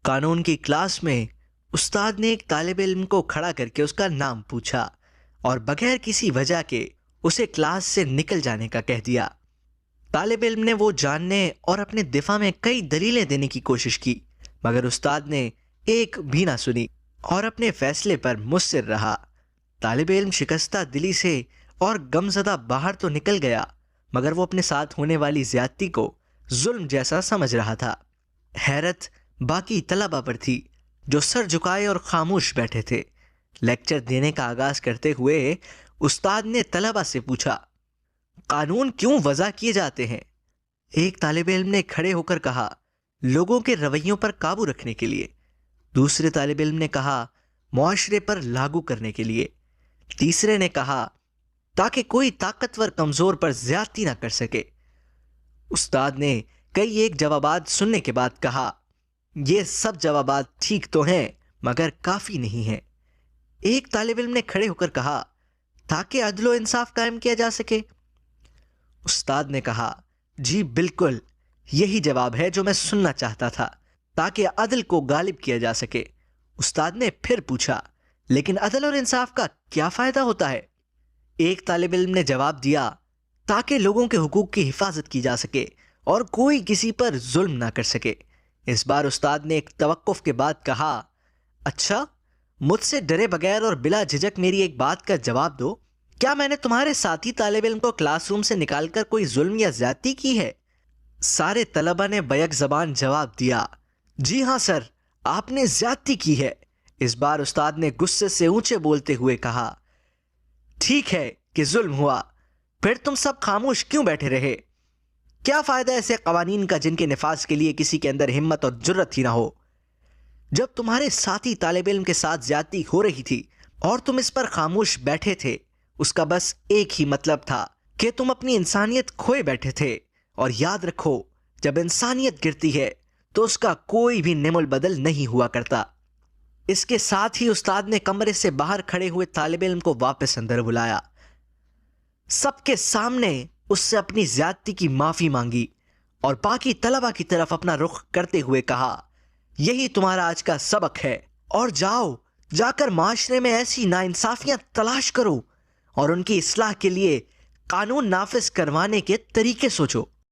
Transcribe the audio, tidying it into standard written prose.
قانون کی کلاس میں استاد نے ایک طالب علم کو کھڑا کر کے اس کا نام پوچھا اور بغیر کسی وجہ کے اسے کلاس سے نکل جانے کا کہہ دیا۔ طالب علم نے وہ جاننے اور اپنے دفاع میں کئی دلیلیں دینے کی کوشش کی، مگر استاد نے ایک بھی نہ سنی اور اپنے فیصلے پر مصر رہا۔ طالب علم شکستہ دلی سے اور غمزدہ باہر تو نکل گیا، مگر وہ اپنے ساتھ ہونے والی زیادتی کو ظلم جیسا سمجھ رہا تھا۔ حیرت باقی طلبہ پر تھی جو سر جھکائے اور خاموش بیٹھے تھے۔ لیکچر دینے کا آغاز کرتے ہوئے استاد نے طلبہ سے پوچھا، قانون کیوں وضع کیے جاتے ہیں؟ ایک طالب علم نے کھڑے ہو کر کہا، لوگوں کے رویوں پر قابو رکھنے کے لیے۔ دوسرے طالب علم نے کہا، معاشرے پر لاگو کرنے کے لیے۔ تیسرے نے کہا، تاکہ کوئی طاقتور کمزور پر زیادتی نہ کر سکے۔ استاد نے کئی ایک جوابات سننے کے بعد کہا، یہ سب جوابات ٹھیک تو ہیں مگر کافی نہیں ہیں۔ ایک طالب علم نے کھڑے ہو کر کہا، تاکہ عدل و انصاف قائم کیا جا سکے۔ استاد نے کہا، جی بالکل، یہی جواب ہے جو میں سننا چاہتا تھا، تاکہ عدل کو غالب کیا جا سکے۔ استاد نے پھر پوچھا، لیکن عدل اور انصاف کا کیا فائدہ ہوتا ہے؟ ایک طالب علم نے جواب دیا، تاکہ لوگوں کے حقوق کی حفاظت کی جا سکے اور کوئی کسی پر ظلم نہ کر سکے۔ اس بار استاد نے ایک توقف کے بعد کہا، اچھا، مجھ سے ڈرے بغیر اور بلا جھجک میری ایک بات کا جواب دو، کیا میں نے تمہارے ساتھی طالب علم کو کلاس روم سے نکال کر کوئی ظلم یا زیادتی کی ہے؟ سارے طلبہ نے بیک زبان جواب دیا، جی ہاں سر، آپ نے زیادتی کی ہے۔ اس بار استاد نے غصے سے اونچے بولتے ہوئے کہا، ٹھیک ہے کہ ظلم ہوا، پھر تم سب خاموش کیوں بیٹھے رہے؟ کیا فائدہ ایسے قوانین کا جن کے نفاذ کے لیے کسی کے اندر ہمت اور جرت ہی نہ ہو؟ جب تمہارے ساتھی طالب علم کے ساتھ زیادتی ہو رہی تھی اور تم اس پر خاموش بیٹھے تھے، اس کا بس ایک ہی مطلب تھا کہ تم اپنی انسانیت کھوئے بیٹھے تھے۔ اور یاد رکھو، جب انسانیت گرتی ہے تو اس کا کوئی بھی نعم البدل نہیں ہوا کرتا۔ اس کے ساتھ ہی استاد نے کمرے سے باہر کھڑے ہوئے طالب علم کو واپس اندر بلایا، سب کے سامنے اس سے اپنی زیادتی کی معافی مانگی اور باقی طلبہ کی طرف اپنا رخ کرتے ہوئے کہا، یہی تمہارا آج کا سبق ہے، اور جا کر معاشرے میں ایسی ناانصافیاں تلاش کرو اور ان کی اصلاح کے لیے قانون نافذ کروانے کے طریقے سوچو۔